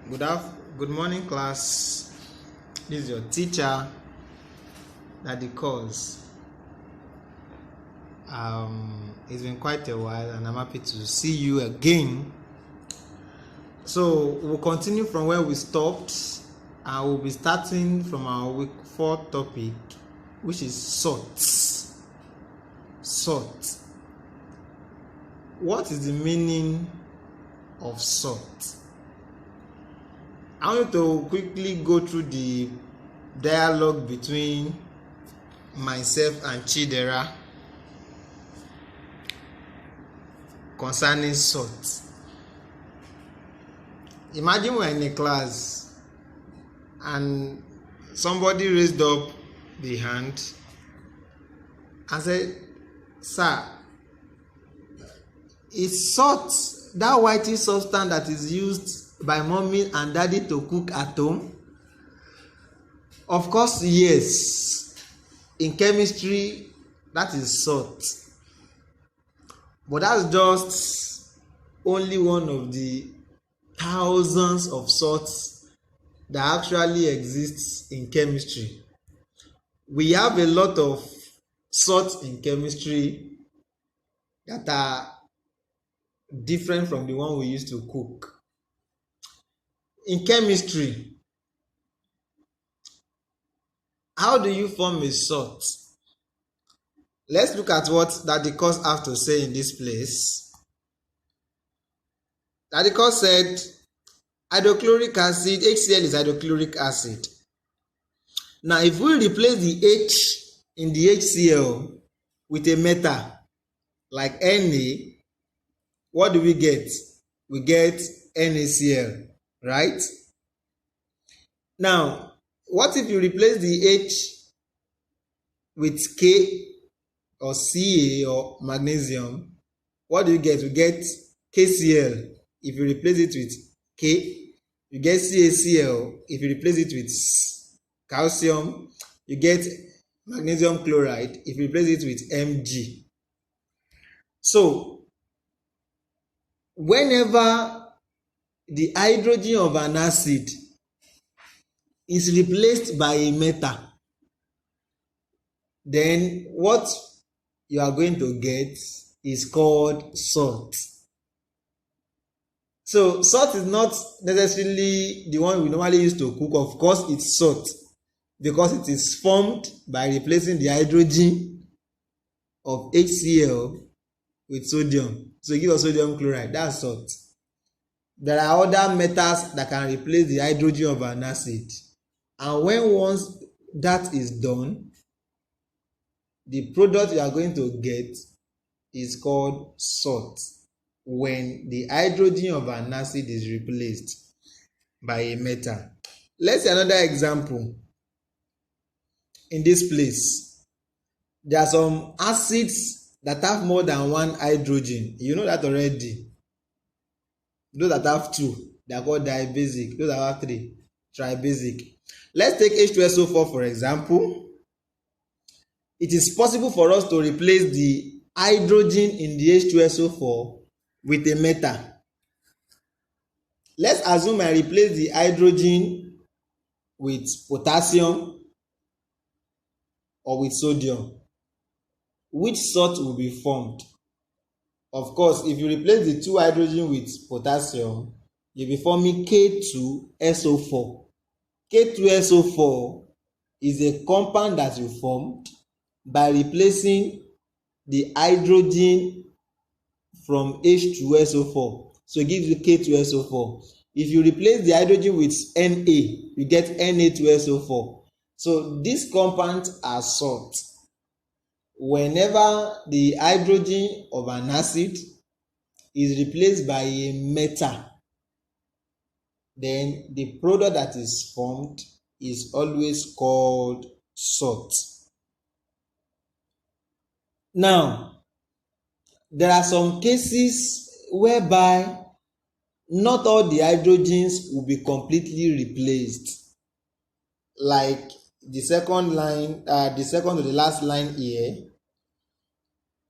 Good morning, class. This is your teacher, Daddy Cause. It's been quite a while, and I'm happy to see you again. So we'll continue from where we stopped. I will be starting from our week 4 topic, which is salt. Salt. What is the meaning of salt? I want to quickly go through the dialogue between myself and Chidera concerning salt. Imagine we're in a class and somebody raised up the hand and said, "Sir, is salt that whitish substance that is used by mommy and daddy to cook at home?" Of course, yes. In chemistry, that is salt. But that's just only one of the thousands of salts that actually exists in chemistry. We have a lot of salts in chemistry that are different from the one we used to cook. In chemistry, how do you form a salt? Let's look at what Daddy Cause have to say in this place. Daddy Cause said, hydrochloric acid, HCl is hydrochloric acid. Now, if we replace the H in the HCl with a metal like Na, what do we get? We get NaCl, right? Now, what if you replace the H with K or Ca or magnesium? What do you get? You get KCl. If you replace it with K, you get CaCl. If you replace it with calcium, you get magnesium chloride. If you replace it with Mg. So, whenever the hydrogen of an acid is replaced by a metal, then what you are going to get is called salt. So salt is not necessarily the one we normally use to cook. Of course, it's salt because it is formed by replacing the hydrogen of HCl with sodium. So you give us sodium chloride, that's salt. There are other metals that can replace the hydrogen of an acid. And once that is done, the product you are going to get is called salt when the hydrogen of an acid is replaced by a metal. Let's see another example. In this place, there are some acids that have more than one hydrogen. You know that already. Those that have two, they are called dibasic. Those that have three, tribasic. Let's take H2SO4 for example. It is possible for us to replace the hydrogen in the H2SO4 with a metal. Let's assume I replace the hydrogen with potassium or with sodium. Which salt will be formed? Of course, if you replace the two hydrogen with potassium, you'll be forming K2SO4. K2SO4 is a compound that you formed by replacing the hydrogen from H2SO4. So it gives you K2SO4. If you replace the hydrogen with Na, you get Na2SO4. So these compounds are salts. Whenever the hydrogen of an acid is replaced by a metal, then the product that is formed is always called salt. Now, there are some cases whereby not all the hydrogens will be completely replaced. Like the second to the last line here,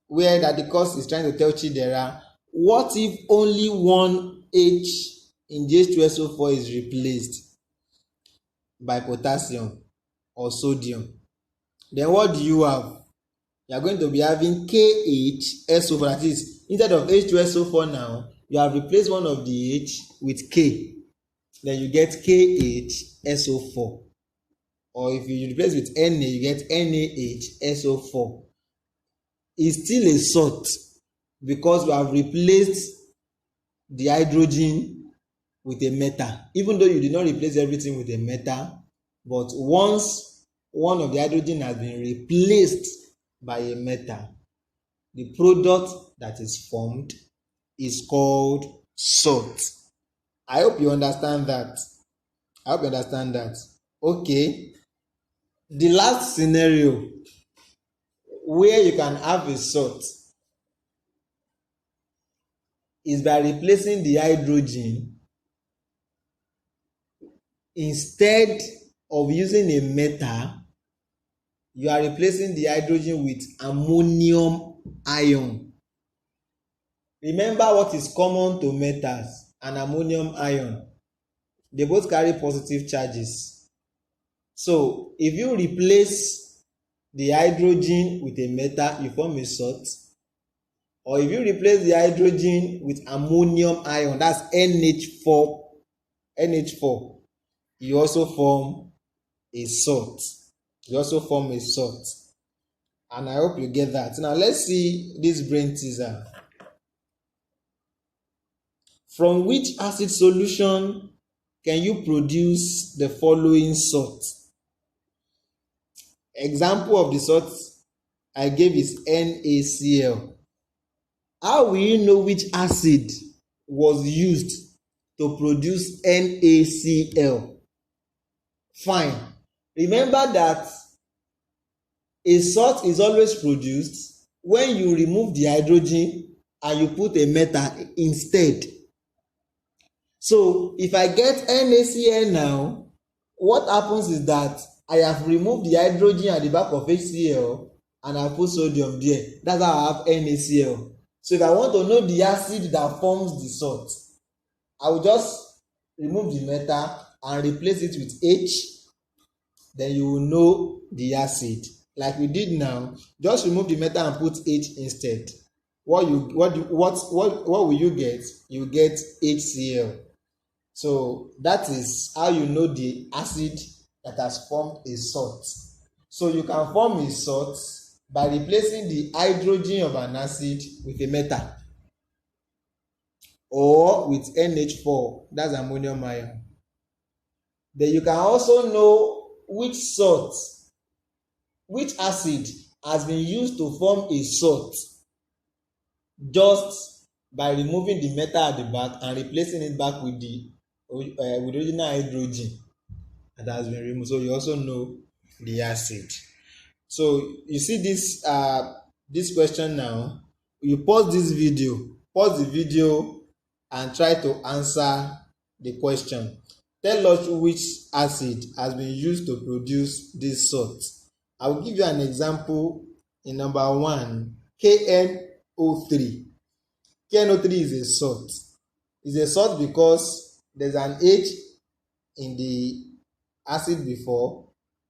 where that the course is trying to tell Chidera, what if only one H in H2SO4 is replaced by potassium or sodium, then what do you have? You are going to be having KHSO4. That is, instead of H2SO4 now, you have replaced one of the H with K. Then you get KHSO4. Or if you replace with Na, you get NaHSO4. It's still a salt because we have replaced the hydrogen with a metal. Even though you did not replace everything with a metal, but once one of the hydrogen has been replaced by a metal, the product that is formed is called salt. I hope you understand that. Okay. The last scenario where you can have a salt is by replacing the hydrogen. Instead of using a metal, you are replacing the hydrogen with ammonium ion. Remember what is common to metals and ammonium ion. They both carry positive charges. So if you replace the hydrogen with a metal, you form a salt. Or if you replace the hydrogen with ammonium ion, that's NH4, you also form a salt. And I hope you get that. Now let's see this brain teaser. From which acid solution can you produce the following salt? Example of the salt I gave is NaCl. How will you know which acid was used to produce NaCl? Fine. Remember that a salt is always produced when you remove the hydrogen and you put a metal instead. So if I get NaCl now, what happens is that I have removed the hydrogen at the back of HCl and I put sodium there. That's how I have NaCl. So if I want to know the acid that forms the salt, I will just remove the metal and replace it with H. Then you will know the acid. Like we did now, just remove the metal and put H instead. What will you get? You get HCl. So that is how you know the acid that has formed a salt. So you can form a salt by replacing the hydrogen of an acid with a metal or with NH4, that's ammonium ion. Then you can also know which acid has been used to form a salt just by removing the metal at the back and replacing it back with the original hydrogen that has been removed. So you also know the acid. So you see this question now. You pause the video and try to answer the question. Tell us which acid has been used to produce this salt. I will give you an example in number 1, KNO3. KNO3 is a salt. It's a salt because there's an H in the acid before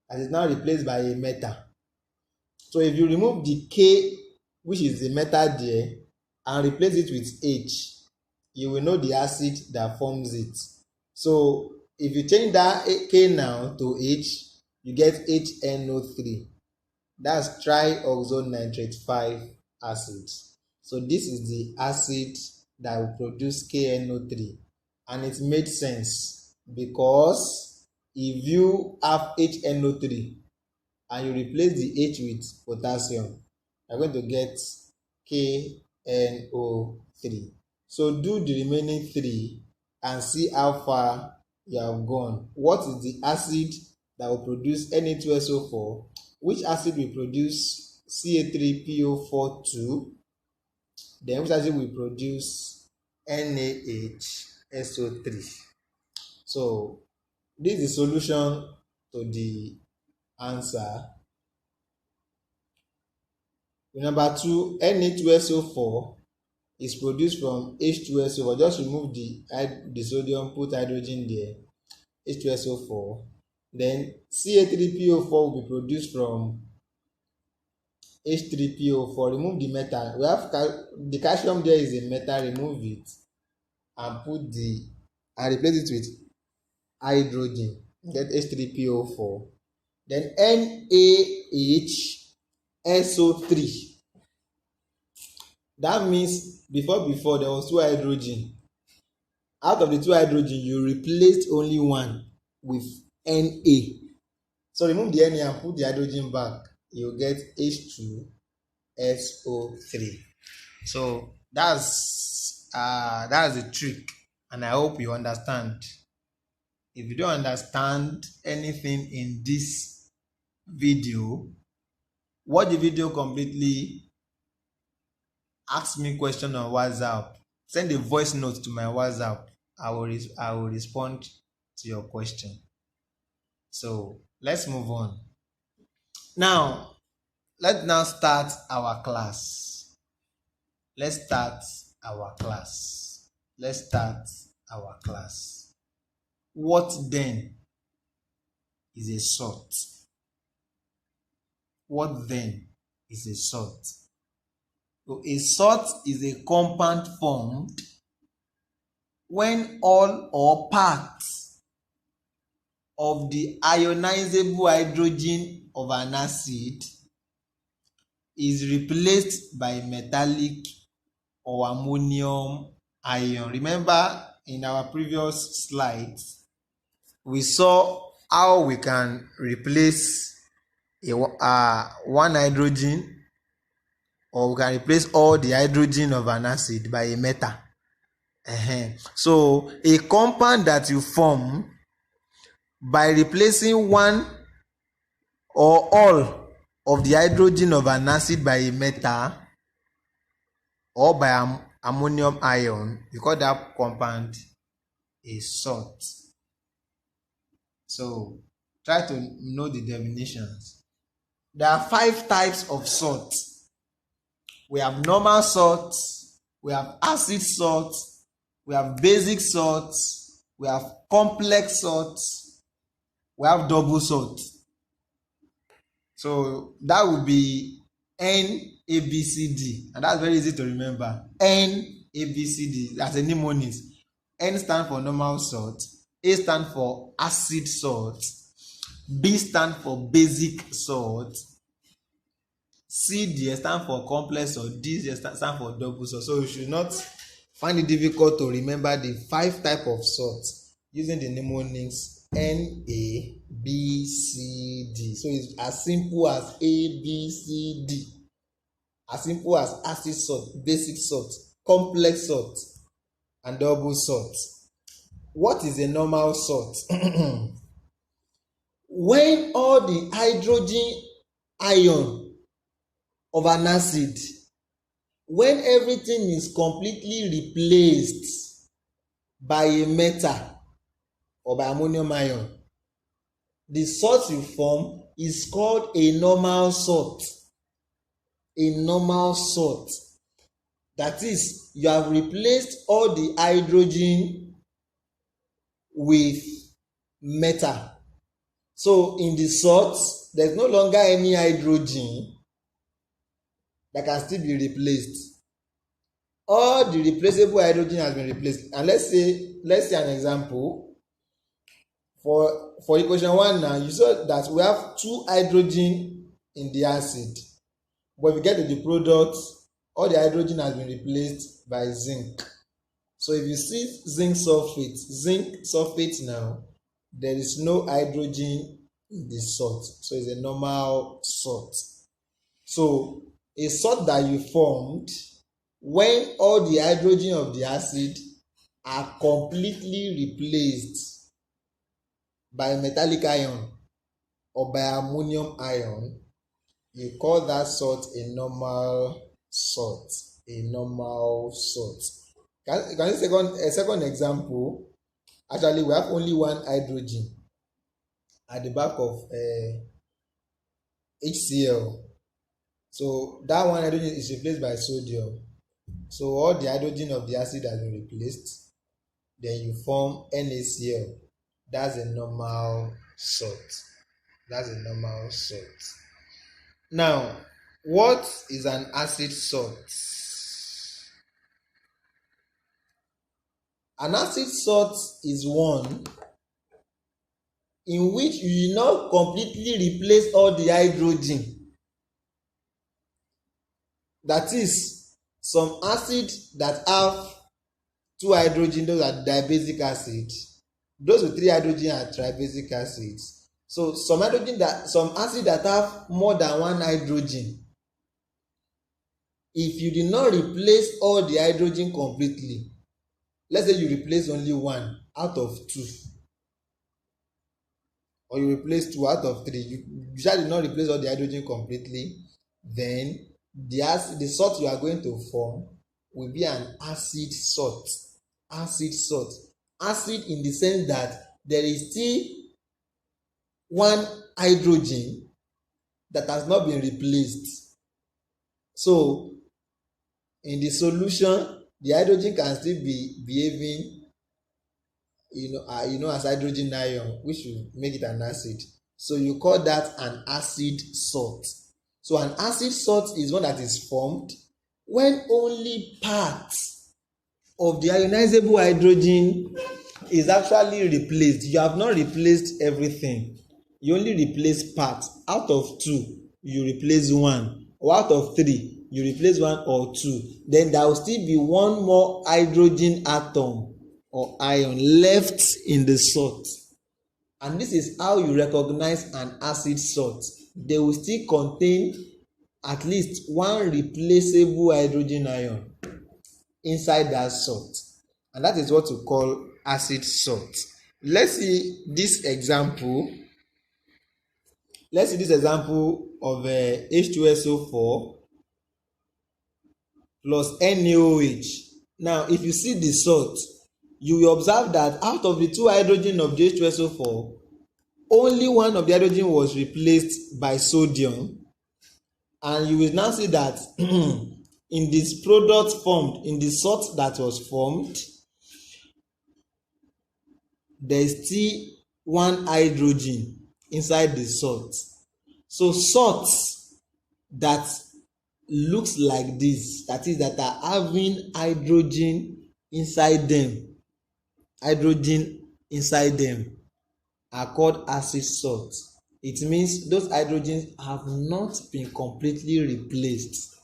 that is now replaced by a metal. So if you remove the K, which is the metal there, and replace it with H, you will know the acid that forms it. So if you change that K now to H, you get HNO3. That's trioxonitrate 5 acid. So this is the acid that will produce KNO3. And it made sense because if you have HNO3 and you replace the H with potassium, you're going to get KNO3. So do the remaining 3 and see how far you have gone. What is the acid that will produce Na2SO4? Which acid will produce Ca3PO42? Then which acid will produce NaHSO3? So this is the solution to the answer. Number 2, Na2SO4 is produced from H2SO4. Just remove the sodium, put hydrogen there, H2SO4. Then Ca3PO4 will be produced from H3PO4. Remove the metal. We have the calcium there is a metal. Remove it and replace it with hydrogen. Get H3PO4. Then NaHSO3. That means before there was two hydrogen. Out of the two hydrogen, you replaced only one with Na. So remove the Na and put the hydrogen back. You get H2SO3. So that's the trick, and I hope you understand. If you don't understand anything in this video, watch the video completely. Ask me question on WhatsApp. Send a voice note to my WhatsApp. I will respond to your question. So let's move on. Now, let's now start our class. Let's start our class. What then is a salt? What then is a salt? So a salt is a compound formed when all or parts of the ionizable hydrogen of an acid is replaced by metallic or ammonium ion. Remember in our previous slides, we saw how we can replace one hydrogen, or we can replace all the hydrogen of an acid by a metal. So a compound that you form by replacing one or all of the hydrogen of an acid by a metal or by ammonium ion, you call that compound a salt. So try to know the definitions. There are 5 types of salt. We have normal salt, we have acid salt, we have basic salt, we have complex salt, we have double salt. So that would be NABCD, and that's very easy to remember. NABCD, as a mnemonic. N stands for normal salt, A stands for acid salt, B stands for basic salt, C stands for complex salt, D stands for double salt. So you should not find it difficult to remember the 5 types of salt using the mnemonics NABCD. So it's as simple as ABCD. As simple as acid salt, basic salt, complex salt, and double salt. What is a normal salt? When all the hydrogen ion of an acid, when everything is completely replaced by a metal or by ammonium ion, the salt you form is called a normal salt. A normal salt. That is, you have replaced all the hydrogen with metal. So in the salt, there's no longer any hydrogen that can still be replaced. All the replaceable hydrogen has been replaced. And let's say an example. For equation 1 now, you saw that we have 2 hydrogen in the acid. But if we get to the product, all the hydrogen has been replaced by zinc. So if you see zinc sulfate now, there is no hydrogen in the salt. So it's a normal salt. So a salt that you formed when all the hydrogen of the acid are completely replaced by metallic ion or by ammonium ion, you call that salt a normal salt. A normal salt. Can you a second example? Actually, we have only one hydrogen at the back of HCl. So that one hydrogen is replaced by sodium. So all the hydrogen of the acid has been replaced. Then you form NaCl. That's a normal salt. That's a normal salt. Now, what is an acid salt? An acid salt is one in which you not completely replace all the hydrogen. That is, some acid that have two hydrogen, those are dibasic acid. Those with three hydrogen are tribasic acids. So some acid that have more than one hydrogen, if you did not replace all the hydrogen completely, let's say you replace only one out of two, or you replace two out of three, you shall did not replace all the hydrogen completely, then the salt you are going to form will be an acid salt. Acid salt. Acid in the sense that there is still one hydrogen that has not been replaced. So in the solution, the hydrogen can still be behaving as hydrogen ion, which will make it an acid. So you call that an acid salt. So an acid salt is one that is formed when only part of the ionizable hydrogen is actually replaced. You have not replaced everything. You only replace part. Out of two, you replace one. Or out of three, you replace one or two. Then there will still be one more hydrogen atom or ion left in the salt. And this is how you recognize an acid salt. They will still contain at least one replaceable hydrogen ion inside that salt. And that is what we call acid salt. Let's see this example. Let's see this example of H2SO4 plus NaOH. Now, if you see the salt, you will observe that out of the two hydrogen of the H2SO4, only one of the hydrogen was replaced by sodium. And you will now see that in this product formed, in the salt that was formed, there is still one hydrogen inside the salt. So salts that looks like this, that is, that are having hydrogen inside them, are called acid salts. It means those hydrogens have not been completely replaced.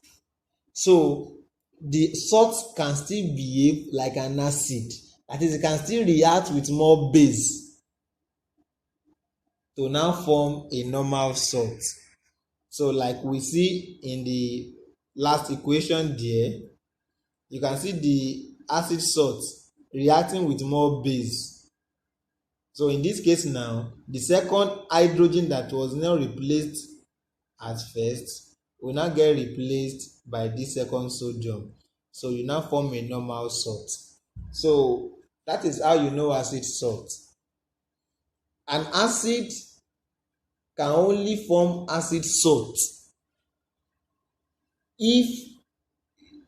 So the salt can still behave like an acid. That is, it can still react with more base to now form a normal salt. So like we see in the last equation there, you can see the acid salt reacting with more base. So in this case now, the second hydrogen that was not replaced at first will now get replaced by this second sodium. So you now form a normal salt. So that is how you know acid salt. An acid can only form acid salt if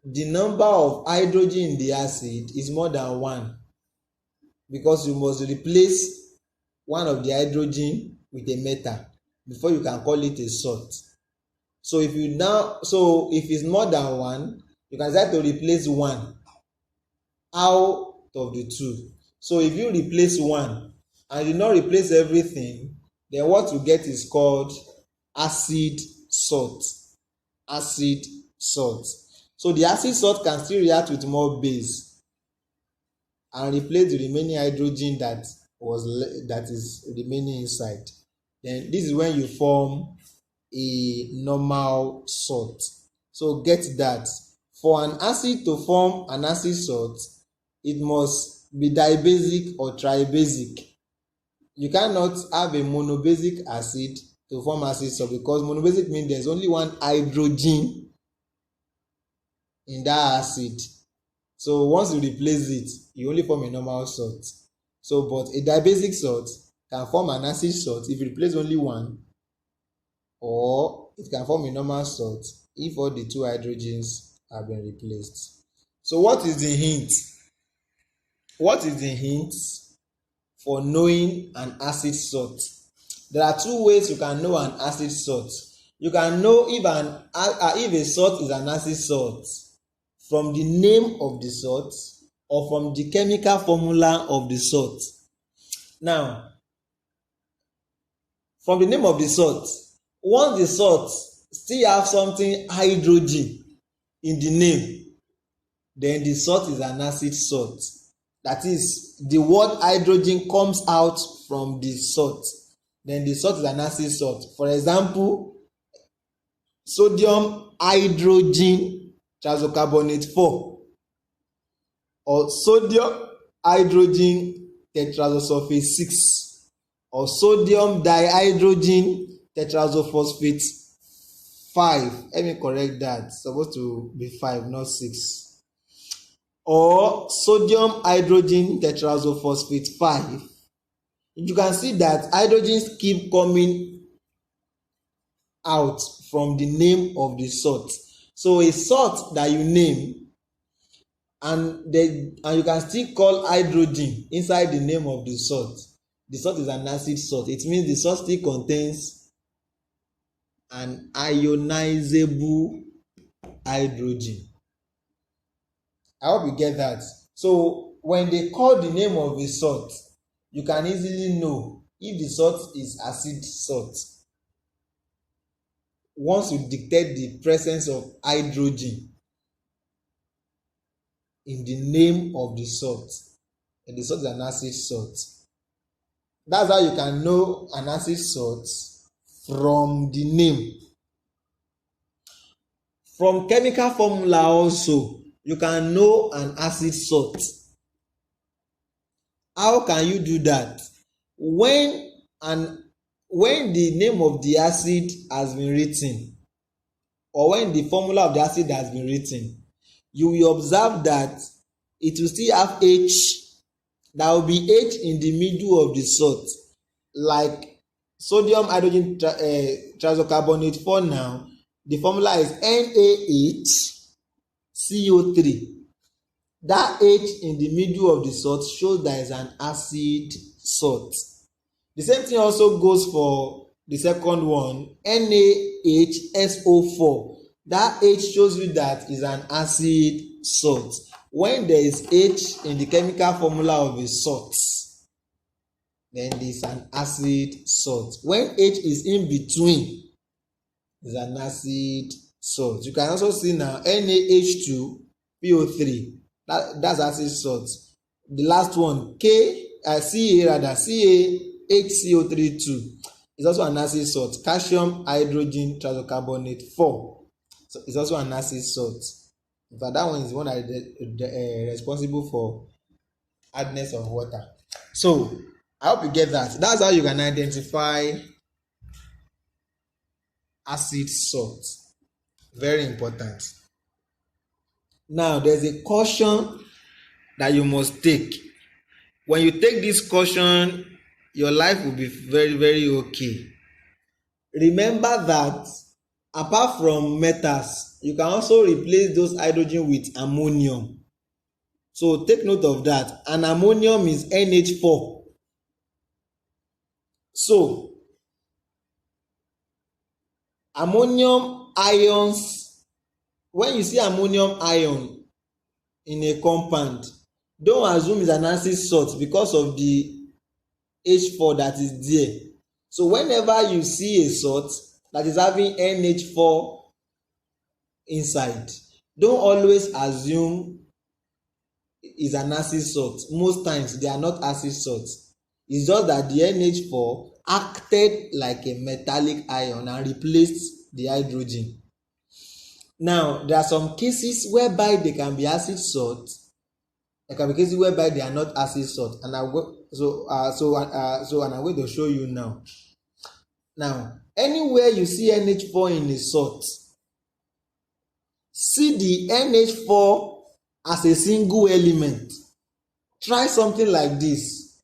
the number of hydrogen in the acid is more than one, because you must replace one of the hydrogen with a metal before you can call it a salt. So if it's more than one, you can decide to replace one out of the two. So if you replace one and you not replace everything, then what you get is called acid salt. Acid salt. So the acid salt can still react with more base and replace the remaining hydrogen that is remaining inside. Then this is when you form a normal salt. So get that. For an acid to form an acid salt, it must be dibasic or tribasic. You cannot have a monobasic acid to form acid salt, because monobasic means there's only one hydrogen in that acid. So once you replace it, you only form a normal salt. So but a dibasic salt can form an acid salt if you replace only one, or it can form a normal salt if all the two hydrogens have been replaced. So what is the hint? What is the hint for knowing an acid salt? There are two ways you can know an acid salt. You can know if a salt is an acid salt from the name of the salt or from the chemical formula of the salt. Now, from the name of the salt, once the salt still have something hydrogen in the name, then the salt is an acid salt. That is, the word hydrogen comes out from the salt, then the salt is an acid salt. For example, sodium hydrogen trisulcarbonate 4 or sodium hydrogen tetrazosulfate 6 or sodium dihydrogen tetrazophosphate 5. Let me correct that. It's supposed to be 5, not 6. Or sodium hydrogen tetrazophosphate 5. You can see that hydrogens keep coming out from the name of the salt. So a salt that you name and you can still call hydrogen inside the name of the salt is an acid salt. It means the salt still contains an ionizable hydrogen. I hope you get that. So when they call the name of a salt, you can easily know if the salt is acid salt once you detect the presence of hydrogen in the name of the salt, and the salt is an acid salt. That's how you can know an acid salt from the name. From chemical formula also, you can know an acid salt. How can you do that? When the name of the acid has been written, or when the formula of the acid has been written, you will observe that it will still have H. There will be H in the middle of the salt, like sodium hydrogen trisulcarbonate 4 now. The formula is NaHCO3. That H in the middle of the salt shows there is an acid salt. The same thing also goes for the second one, NaHSO4. That H shows you that is an acid salt. When there is H in the chemical formula of a salt, then there is an acid salt. When H is in between, is an acid salt. You can also see now NaH2PO3. That's acid salt. The last one, CaHCO3 2 is also an acid salt. Calcium hydrogen trisulcarbonate 4. So it's also an acid salt. But that one is the one that is responsible for hardness of water. So I hope you get that. That's how you can identify acid salt. Very important. Now there's a caution that you must take. When you take this caution, your life will be very, very okay. Remember that apart from metals, you can also replace those hydrogen with ammonium. So take note of that. And ammonium is NH4. So ammonium ions, when you see ammonium ion in a compound, don't assume it's an acid salt because of the H4 that is there. So whenever you see a salt that is having NH4 inside, don't always assume it's an acid salt. Most times they are not acid salts. It's just that the NH4 acted like a metallic ion and replaced the hydrogen. Now there are some cases whereby they can be acid salt. There can be cases whereby they are not acid salt, and I'm going to show you now. Now, anywhere you see NH4 in a salt, see the NH4 as a single element. Try something like this.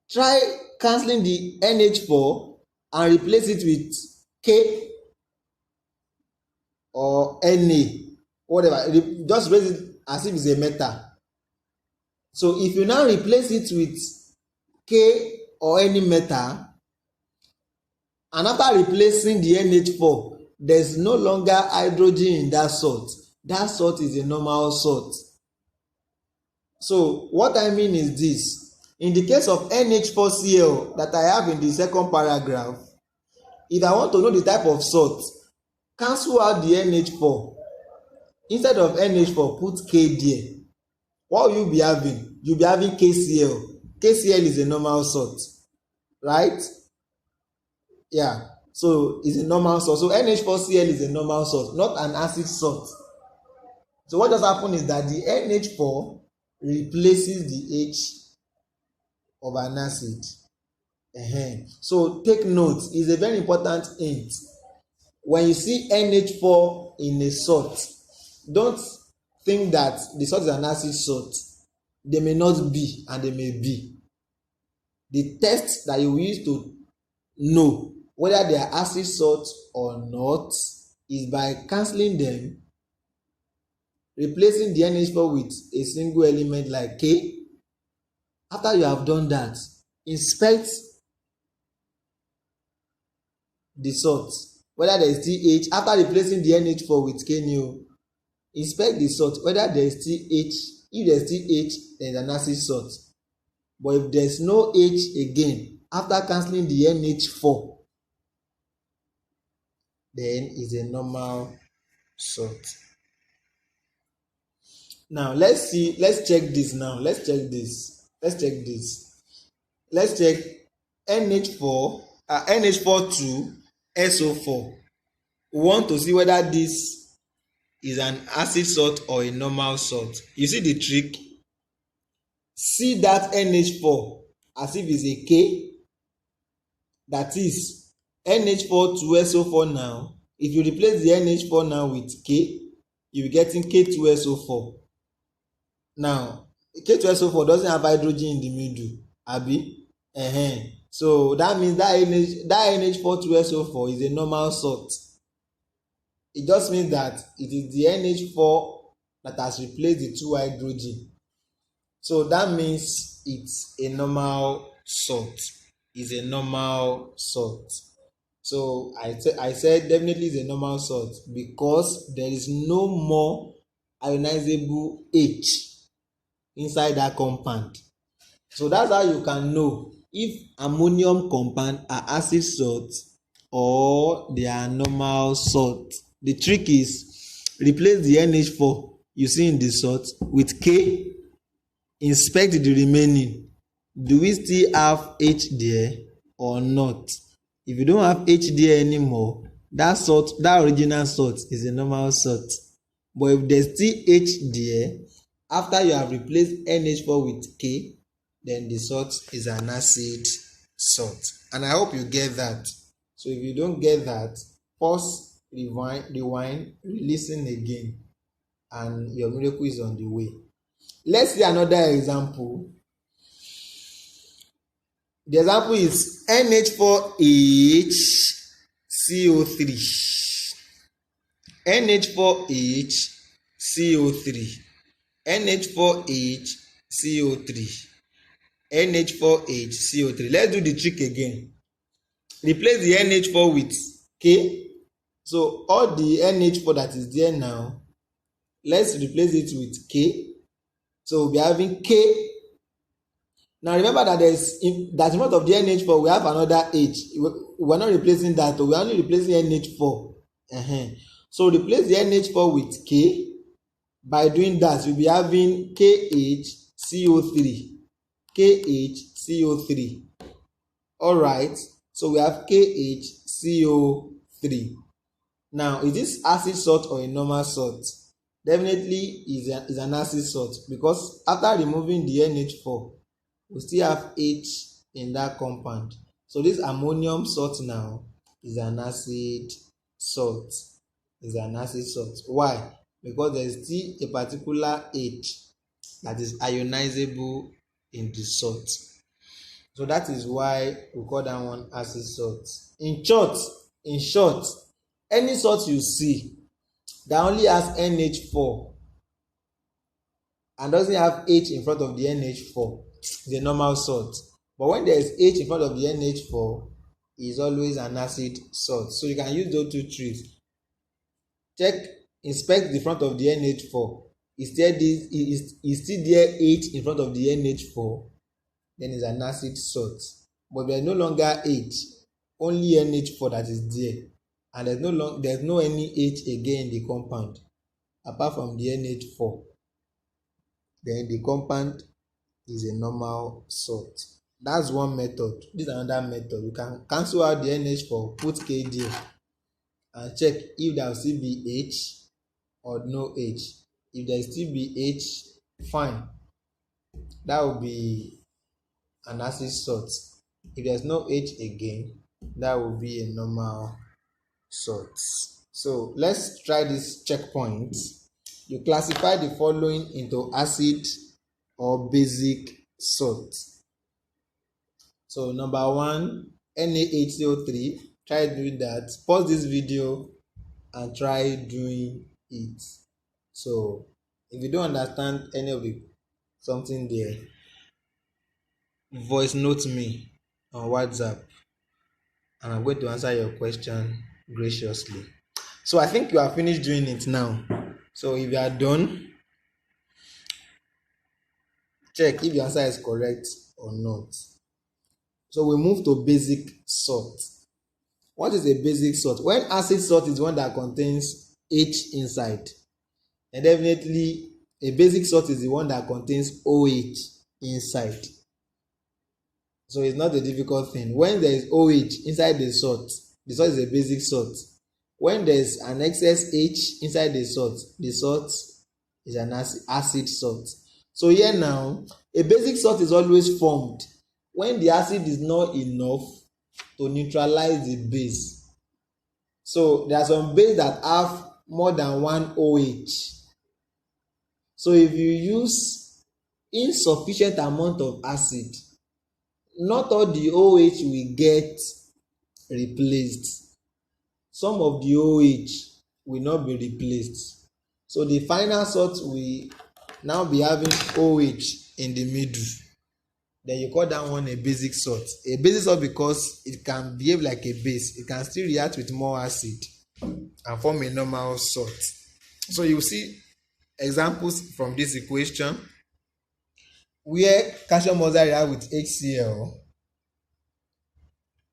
Try cancelling the NH4 and replace it with K or Na, whatever. Just as if it's a metal. So if you now replace it with K or any metal, and after replacing the NH4, there's no longer hydrogen in that salt. That salt is a normal salt. So what I mean is this: in the case of NH4Cl that I have in the second paragraph, if I want to know the type of salt, cancel out the NH4. Instead of NH4, put K there. What will you be having? You'll be having KCl. KCl is a normal salt, right? Yeah, so it's a normal salt. So NH4Cl is a normal salt, not an acid salt. So what just happened is that the NH4 replaces the H of an acid. So take note, it's a very important hint. When you see NH4 in a salt, don't think that the salt is an acid salt. They may not be, and they may be. The test that you use to know whether they are acid salt or not is by cancelling them, replacing the NH4 with a single element like K. After you have done that, inspect the salt, whether there is still H. After replacing the NH4 with K new, inspect the salt, whether there is still H. If there is still H, then it's an acid salt. But if there is no H again, after cancelling the NH4, then it's a normal salt. Now let's check this now. Let's check NH4, NH42 SO4. We want to see whether this is an acid salt or a normal salt. You see the trick? See that NH4 as if it's a K. That is NH42SO4 now. If you replace the NH4 now with K, you'll be getting K2SO4. Now, K2SO4 doesn't have hydrogen in the middle, abi? So that means that NH42SO4 is a normal salt. It just means that it is the NH4 that has replaced the two hydrogen. So that means it's a normal salt. It's a normal salt. So I said definitely it's a normal salt because there is no more ionizable H inside that compound. So that's how you can know if ammonium compound are acid salts or they are normal salt. The trick is replace the NH4 you see in the salt with K. Inspect the remaining. Do we still have H there or not? If you don't have H there anymore, that original salt is a normal salt. But if there's still H there, after you have replaced NH4 with K, then the salt is an acid salt. And I hope you get that. So if you don't get that, pause, rewind, listen again, and your miracle is on the way. Let's see another example. The example is NH4HCO3. NH4HCO3. NH4HCO3. NH4HCO3. Let's do the trick again. Replace the NH4 with K. So all the NH4 that is there now, let's replace it with K. So we'll be having K. Now remember that in front of the NH4 we have another H. We're not replacing that, we're only replacing NH4. So replace the NH4 with K. By doing that, you'll be having KHCO3. KHCO3. Alright, so we have KHCO3. Now, is this acid salt or a normal salt? Definitely is an acid salt because after removing the NH4, we still have H in that compound. So this ammonium salt now is an acid salt. Why? Because there is still a particular H that is ionizable in the salt. So that is why we call that one acid salt. In short, any salt you see that only has NH4 and doesn't have H in front of the NH4, it's a normal salt. But when there is H in front of the NH4, is always an acid salt. So you can use those two tricks. Check, inspect the front of the NH4. Is still there H in front of the NH4? Then it's an acid salt. But there is no longer H, only NH4 that is there, and there's no any H again in the compound apart from the NH4. Then the compound is a normal salt. That's one method. This is another method. You can cancel out the NH4, put K there, and check if there will still be H or no H. If there still be H, fine, that will be an acid salt. If there's no H again, that will be a normal salt. So let's try this checkpoint. You classify the following into acid or basic salt. So number 1, NaHCO3. Try doing that. Pause this video and try doing it. So if you don't understand any of the something there, voice note me on WhatsApp and I'm going to answer your question graciously. So I think you are finished doing it now. So if you are done, check if your answer is correct or not. So we move to basic salt. What is a basic salt? When acid salt is one that contains H inside, and definitely a basic salt is the one that contains OH inside. So it's not a difficult thing. When there is OH inside the salt is a basic salt. When there is an excess H inside the salt is an acid salt. So here now, a basic salt is always formed when the acid is not enough to neutralize the base. So there are some bases that have more than one OH. So if you use insufficient amount of acid, not all the OH will get replaced. Some of the OH will not be replaced. So the final salt will now be having OH in the middle. Then you call that one a basic salt. A basic salt because it can behave like a base. It can still react with more acid and form a normal salt. So you see examples from this equation where calcium oxide reacts with HCl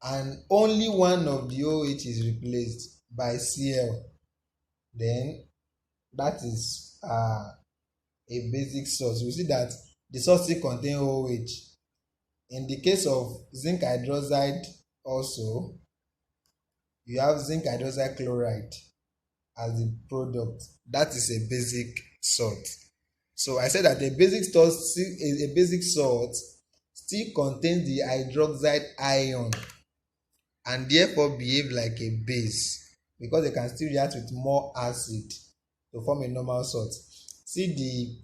and only one of the OH is replaced by Cl. Then that is a basic salt. You see that the salt still contains OH. In the case of zinc hydroxide also, you have zinc hydroxide chloride as the product. That is a basic salt. So I said that a basic salt still contains the hydroxide ion and therefore behave like a base because they can still react with more acid to form a normal salt. See the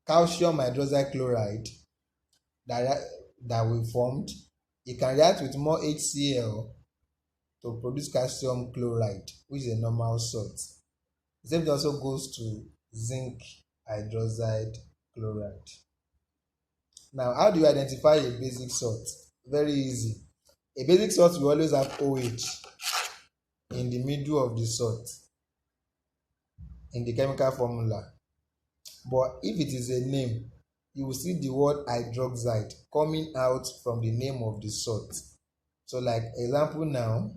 calcium hydroxide chloride that we formed, it can react with more HCl to produce calcium chloride, which is a normal salt. The same thing also goes to zinc hydroxide chloride. Now, how do you identify a basic salt? Very easy. A basic salt will always have OH in the middle of the salt in the chemical formula. But if it is a name, you will see the word hydroxide coming out from the name of the salt. So like example now,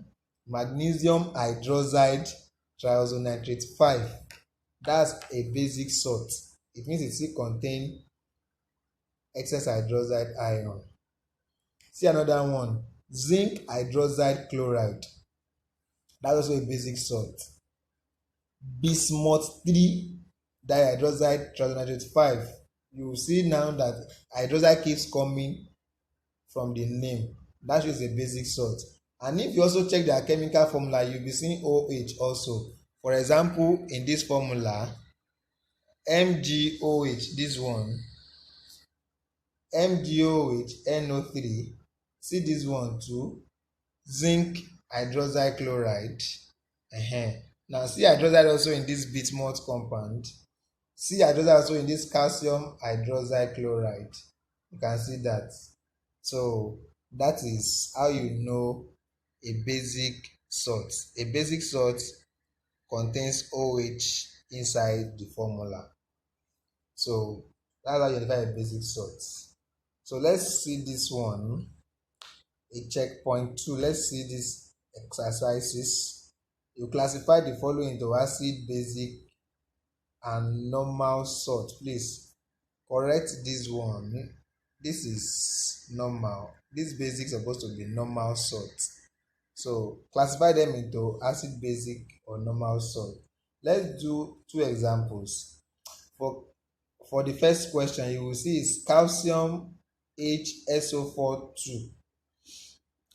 magnesium hydroxide triazonitrate 5. That's a basic salt. It means it still contains excess hydroxide ion. See another one, zinc hydroxide chloride. That's also a basic salt. Bismuth 3 dihydroxide triazonitrate 5. You will see now that hydroxide keeps coming from the name. That is a basic salt. And if you also check their chemical formula, you'll be seeing OH also. For example, in this formula, MgOH, this one, MgOH NO3, see this one too, zinc hydroxide chloride. Now see hydroxide also in this bismuth compound. C hydroxide also in this calcium hydroxide chloride. You can see that. So that is how you know a basic salt. A basic salt contains OH inside the formula. So that's how you identify a basic salt. So let's see this one. A checkpoint 2. Let's see these exercises. You classify the following into acid, basic, and normal salt. Please correct this one. This is normal. This basic is supposed to be normal salt. So classify them into acid, basic, or normal salt. Let's do two examples. For the first question, you will see is calcium HSO4 2.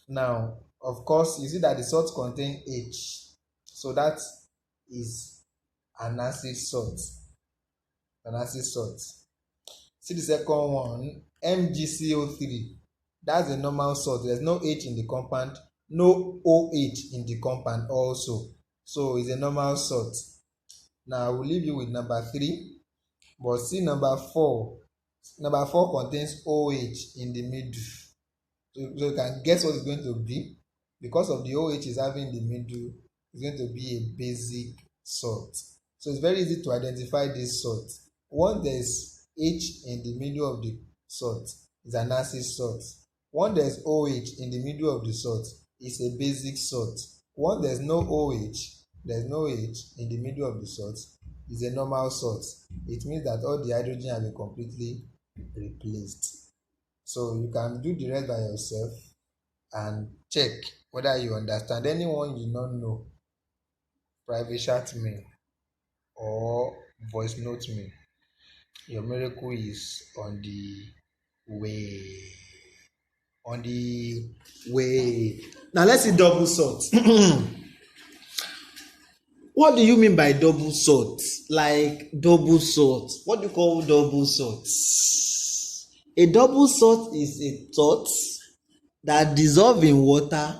Now, of course, you see that the salt contains H. So that is an acid salt. An acid salt. See the second one, MgCO3. That's a normal salt. There's no H in the compound, no OH in the compound also. So it's a normal salt. Now I will leave you with number 3. But see number 4. Number 4 contains OH in the middle. So you can guess what it's going to be. Because of the OH is having in the middle, it's going to be a basic salt. So it's very easy to identify this salt. Once there's H in the middle of the salt, it's an acid salt. Once there's OH in the middle of the salt, it's a basic salt. Once there's no OH in the middle of the salt, it's a normal salt. It means that all the hydrogen have been completely replaced. So you can do the rest by yourself and check whether you understand. Anyone you don't know, private chat me or voice note me. Your miracle is on the way. On the way. Now let's see double salt. What do you mean by double salt? Like double salt. What do you call double salt? A double salt is a salt that dissolve in water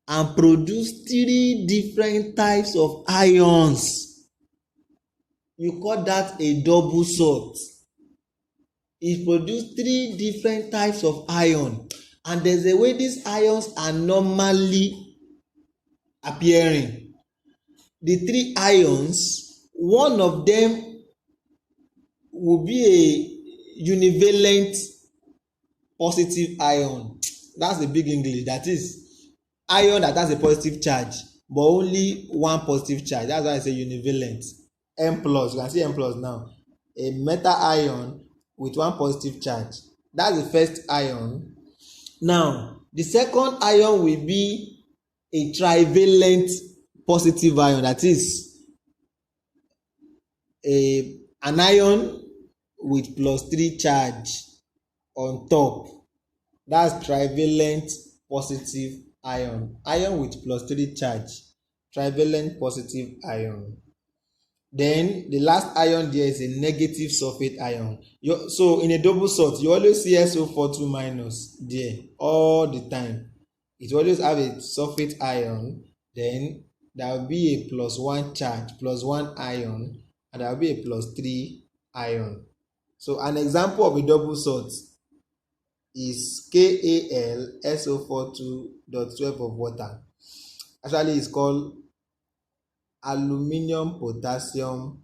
and produce 3 different types of ions. You call that a double salt. It produces 3 different types of ion, and there's a way these ions are normally appearing. The 3 ions, one of them will be a univalent positive ion. That's the big English. That is ion that has a positive charge, but only one positive charge. That's why I say univalent. M plus, you can see M plus now. A metal ion with one positive charge. That's the first ion. Now, the second ion will be a trivalent positive ion. That is an ion with plus 3 charge on top. That's trivalent positive ion. Ion with plus 3 charge. Trivalent positive ion. Then the last ion there is a negative sulfate ion. So in a double salt, you always see SO42 minus there all the time. It will always have a sulfate ion. Then there will be a plus 1 charge, plus 1 ion, and there will be a plus 3 ion. So an example of a double salt is KAlSO42.12 of water. Actually, it's called aluminium potassium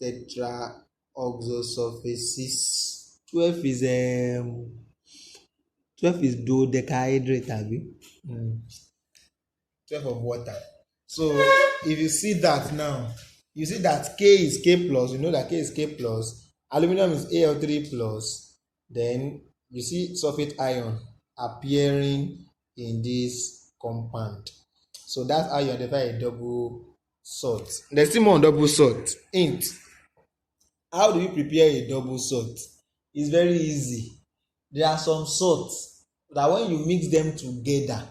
tetraoxosulfate 6. 12 is dodecahydrate, abi? 12 of water. So if you see that now, you see that K is K plus. You know that K is K plus. Aluminum is Al3 plus. Then you see sulfate ion appearing in this compound. So that's how you identify a double salt. There's still more on double salt. Hint. How do you prepare a double salt? It's very easy. There are some salts that when you mix them together,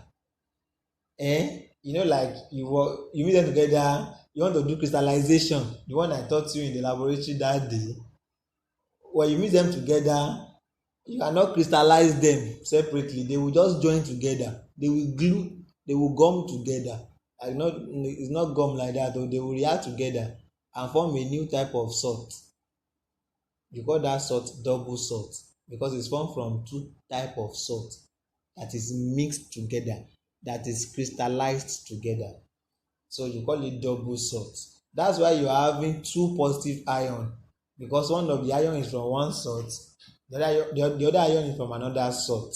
like you mix them together, you want to do crystallization, the one I taught you in the laboratory that day. When you mix them together, you cannot crystallize them separately. They will just join together. They will glue, they will gum together. It's not gum like that, though. They will react together and form a new type of salt. You call that salt double salt because it's formed from two type of salt that is mixed together, that is crystallized together. So you call it double salt. That's why you are having two positive ion, because one of the ion is from one salt, the other ion is from another salt.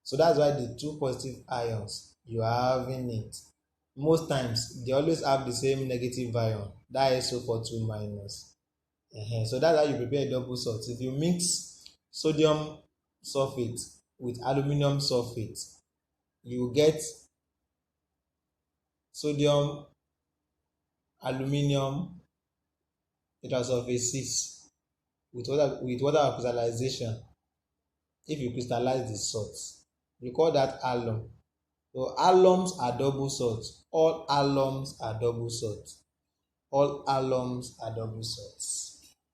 So that's why the two positive ions you are having it. Most times they always have the same negative ion, that is SO42 minus. So that's how you prepare a double salt. If you mix sodium sulfate with aluminum sulfate, you get sodium aluminum tetrasulfate 6 with water of crystallization. If you crystallize the salt, you call that alum. So alums are double salt. All alums are double salt. All alums are double salts.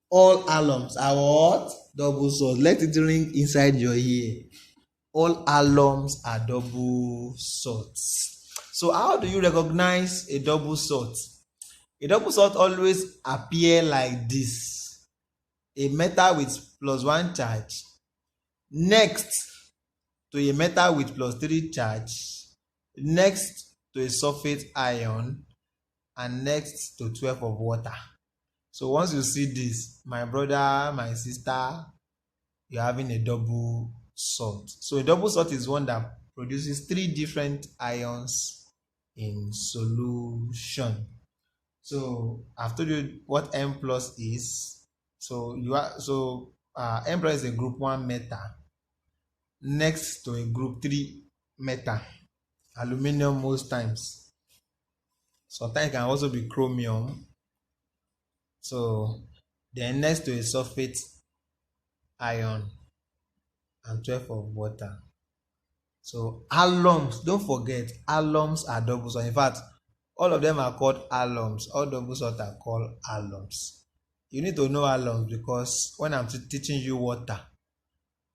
All alums are what? Double salt. Let it ring inside your ear. All alums are double salts. So how do you recognize a double salt? A double salt always appear like this: a metal with plus 1 charge next to a metal with plus 3 charge, next to a sulfate ion, and next to 12 of water. So once you see this, my brother, my sister, you're having a double salt. So a double salt is one that produces 3 different ions in solution. So I've told you what M plus is. So M plus is a group 1 metal next to a group 3 metal, aluminum most times. Sometimes it can also be chromium. So then next to a sulfate ion and 12 of water. So alums, don't forget, alums are double salt. In fact, all of them are called alums. All double salt are called alums. You need to know alums because when I'm teaching you water,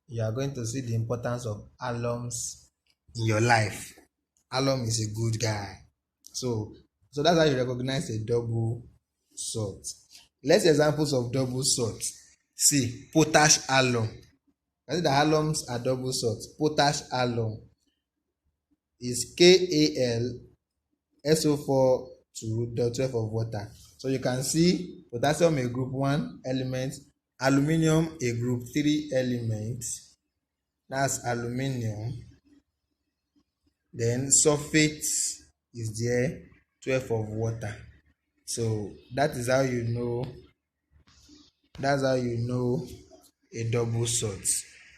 you are going to see the importance of alums in your life. Alum is a good guy. So that's how you recognize a double salt. Let's see examples of double salt. See, potash alum. I think the alums are double salt. Potash alum is KAlSO4 to the 12 of water. So you can see potassium a group 1 element, aluminium a group 3 element. That's aluminium. Then sulfate is there, 12 of water. So that is how you know. That's how you know a double salt.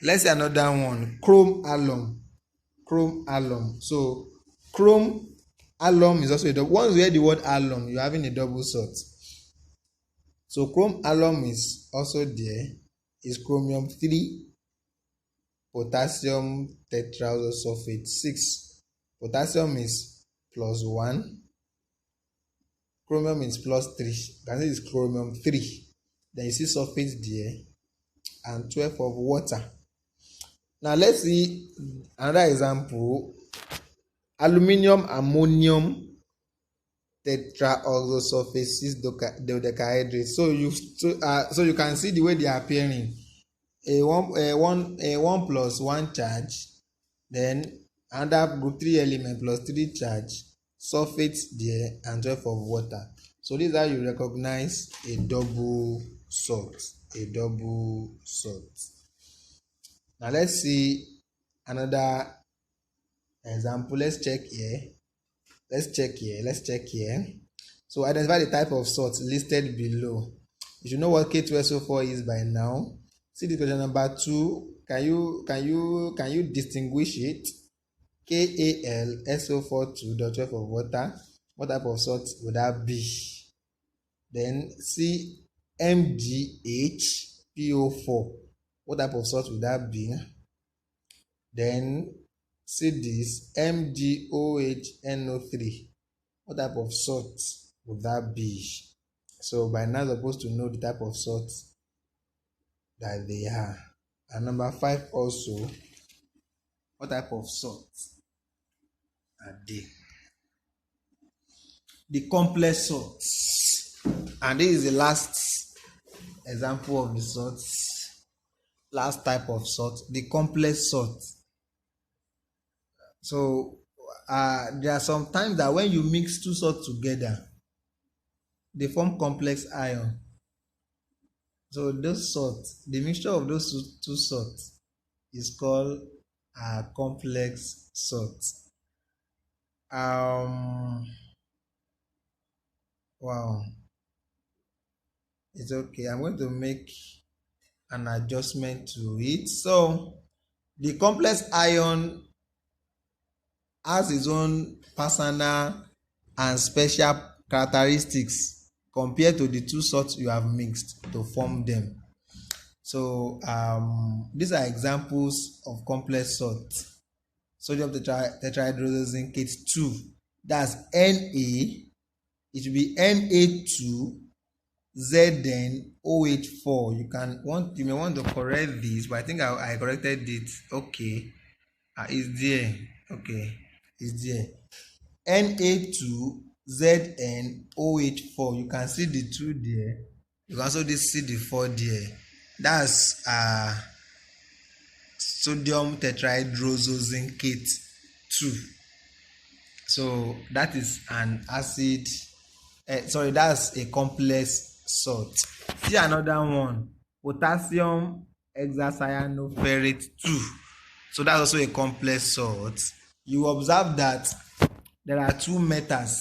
Let's see another one. Chrome alum. Chrome alum. So chrome alum is also a double. Once you hear the word alum, you're having a double salt. So chrome alum is also there. Is chromium 3, potassium tetrasulfate 6. Potassium is plus 1. Chromium is plus 3. That is chromium 3. Then you see sulfate there and 12 of water. Now let's see another example. Aluminium ammonium tetraoxosulfate 6 dodecahydrate. So you can see the way they are appearing. A 1 plus 1 charge, then another group 3 element plus 3 charge, sulfate there and 12 of water. So this is how you recognize a double salt. A double salt. Now let's see another example. Let's check here. So identify the type of salt listed below. You should know what K2SO4 is by now. See the question number 2. Can you distinguish it? KAlSO42 of water. What type of salt would that be? Then see MgHPO4. What type of salt would that be? Then see this MgOHNO3. What type of salt would that be? So by now you're supposed to know the type of salt that they are. And number 5 also, what type of salt are they? The complex salts. And this is the last example of the salts. Last type of salt, the complex salt. So there are some times that when you mix two salts together, they form complex ion. So those salts, the mixture of those two salts is called complex salt. Wow, it's okay. I'm going to make an adjustment to it. So the complex ion has its own personal and special characteristics compared to the two salts you have mixed to form them. So these are examples of complex salts. Sodium tetrahydrozincate 2, that's Na. It will be Na2 ZnOH4. You may want to correct this, but I think I corrected it. Okay, it's there. Okay, it's there. Na2 ZnOH4. You can see the 2 there. You can also see the 4 there. That's sodium tetrahydrozincate 2. So that is an acid. That's a complex salt. See another one, potassium hexacyanoferrate 2. So that's also a complex salt. You observe that there are two metals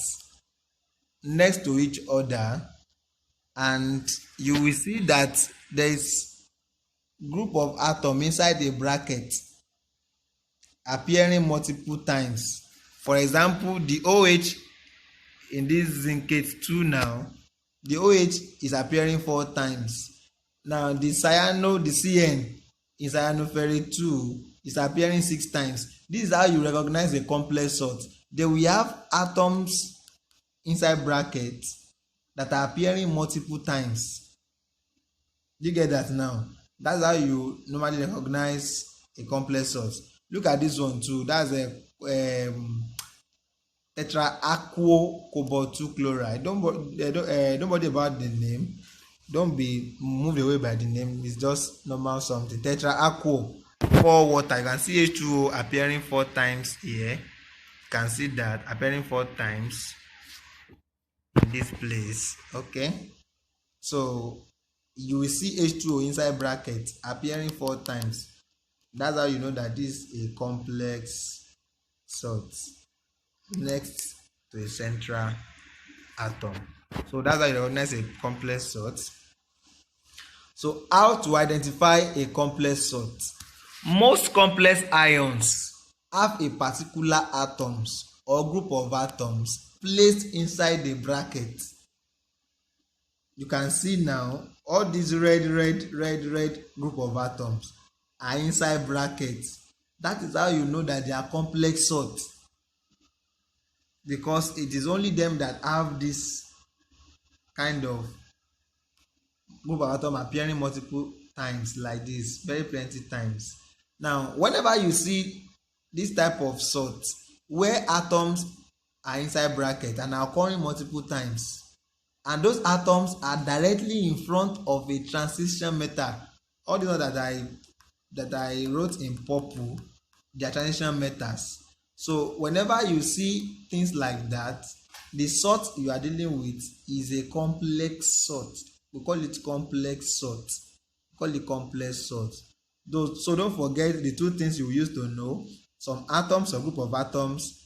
next to each other, and you will see that there is group of atom inside a bracket appearing multiple times. For example, the OH in this zincate 2 now, the OH is appearing 4 times. Now the CN in cyanoferrate 2 is appearing 6 times. This is how you recognize a complex salt. They will have atoms inside brackets that are appearing multiple times. Do you get that now? That's how you normally recognize a complex salt. Look at this one too. That's a tetraaquo cobalt 2 chloride. Don't worry about the name. Don't be moved away by the name. It's just normal something. Tetraaquo, 4 water. You can see H2O appearing 4 times here. You can see that appearing 4 times in this place. Okay, so you will see H2O inside bracket appearing 4 times. That's how you know that this is a complex salt next to a central atom. So that's how you recognize a complex salt. So how to identify a complex salt? Most complex ions have a particular atoms or group of atoms placed inside the bracket. You can see now all these red group of atoms are inside brackets. That is how you know that they are complex salts, because it is only them that have this kind of group of atom appearing multiple times like this, very plenty times. Now whenever you see this type of salt where atoms are inside bracket and are occurring multiple times, and those atoms are directly in front of a transition metal, all the ones that I wrote in purple, they are transition metals. So whenever you see things like that, the salt you are dealing with is a complex salt. We call it complex salt. So don't forget the 2 things you used to know: some atoms or group of atoms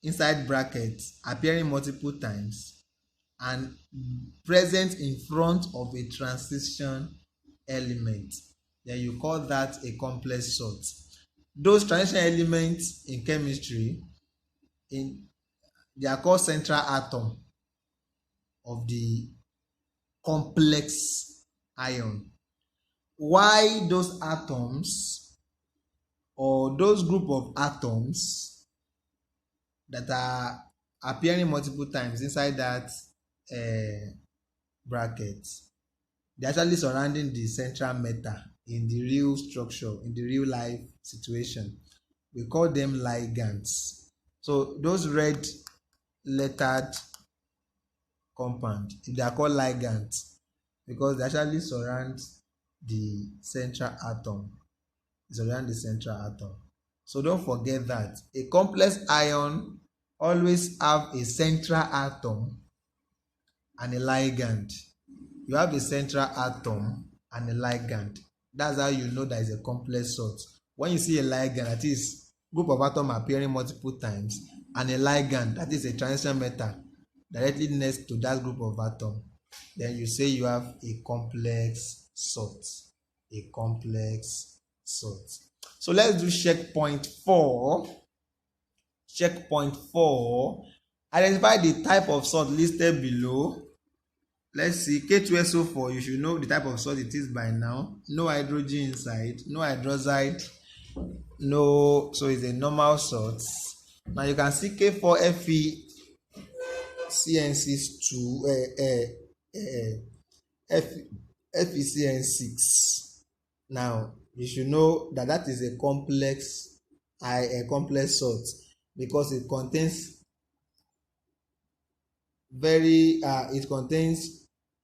inside brackets appearing multiple times and present in front of a transition element. Then you call that a complex salt. Those transition elements in chemistry, they are called central atom of the complex ion. Why those atoms or those group of atoms that are appearing multiple times inside that bracket, they're actually surrounding the central metal in the real structure, in the real life situation. We call them ligands. So those red lettered compound, if they are called ligands, because they actually surround the central atom. They surround the central atom. So don't forget that a complex ion always have a central atom and a ligand. You have a central atom and a ligand. That's how you know that is a complex salt. When you see a ligand, that is group of atom appearing multiple times, and a ligand, that is a transition metal directly next to that group of atom, then you say you have a complex salt. A complex salt. So let's do checkpoint 4. Checkpoint 4. Identify the type of salt listed below. Let's see, K2SO4, you should know the type of salt it is by now. No hydrogen inside, no hydroxide, no, so it's a normal salt. Now you can see Fe FeCN6. Now you should know that that is a complex salt because it contains it contains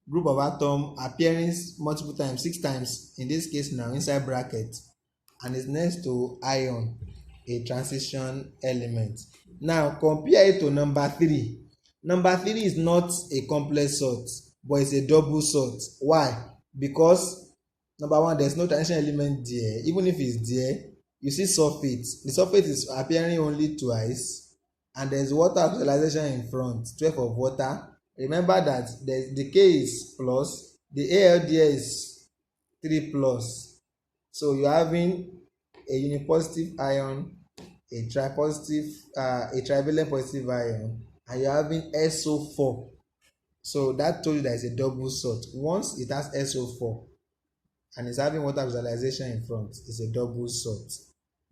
group of atom appearing multiple times, 6 times in this case now, inside bracket, and is next to ion, a transition element. Now compare it to number 3. Number 3 is not a complex salt, but it's a double salt. Why? Because number 1, there's no transition element there. Even if it's there, you see sulfate. The sulfate is appearing only twice, and there's water oxidation in front, 12 of water. Remember that the K is plus, the Al there is 3 plus. So you're having a unipositive ion, a trivalent positive ion, and you're having SO4. So that told you that it's a double salt. Once it has SO4 and it's having water oxidation in front, it's a double salt.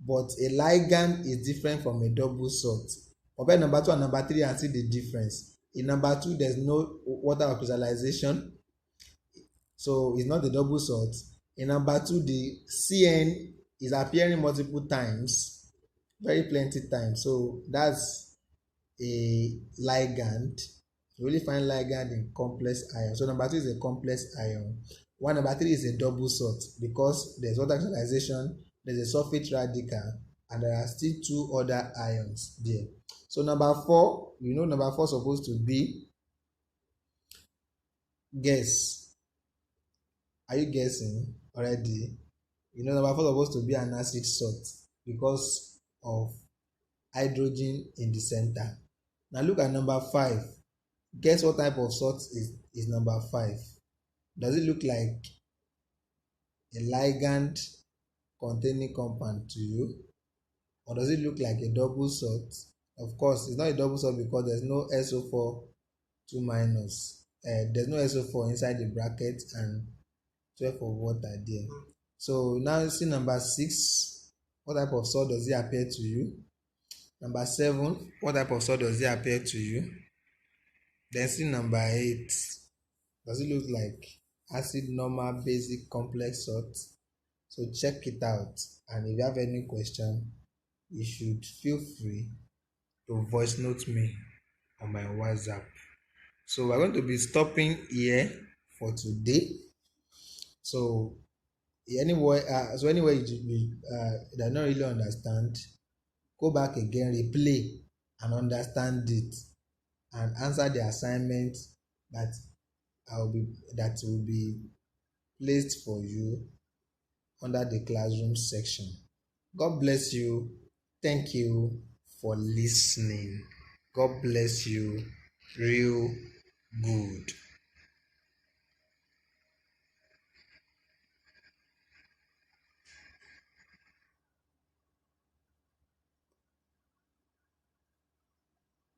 But a ligand is different from a double salt. Compare number 2 and number 3 and see the difference. In number 2, there's no water oxidation, so it's not a double salt. In number 2, the CN is appearing multiple times, very plenty times, so that's a ligand. You really find ligand in complex ion. So number 2 is a complex ion, while number 3 is a double salt because there's water oxidation, there's a sulfate radical, and there are still 2 other ions there. So number 4, you know number 4 is supposed to be, guess. Are you guessing already? You know number 4 is supposed to be an acid salt because of hydrogen in the center. Now look at number 5. Guess what type of salt is number 5? Does it look like a ligand containing compound to you, or does it look like a double salt? Of course, it's not a double salt because there's no SO4 2 minus. There's no SO4 inside the bracket and 12 of water there. So now see number 6. What type of salt does it appear to you? Number 7. What type of salt does it appear to you? Then see number 8. Does it look like acid, normal, basic, complex salt? So check it out, and if you have any question, you should feel free to voice note me on my WhatsApp. So we're going to be stopping here for today. So anyway you do not really understand, go back again, replay and understand it, and answer the assignment that will be placed for you under the classroom section. God bless you. Thank you for listening. God bless you real good.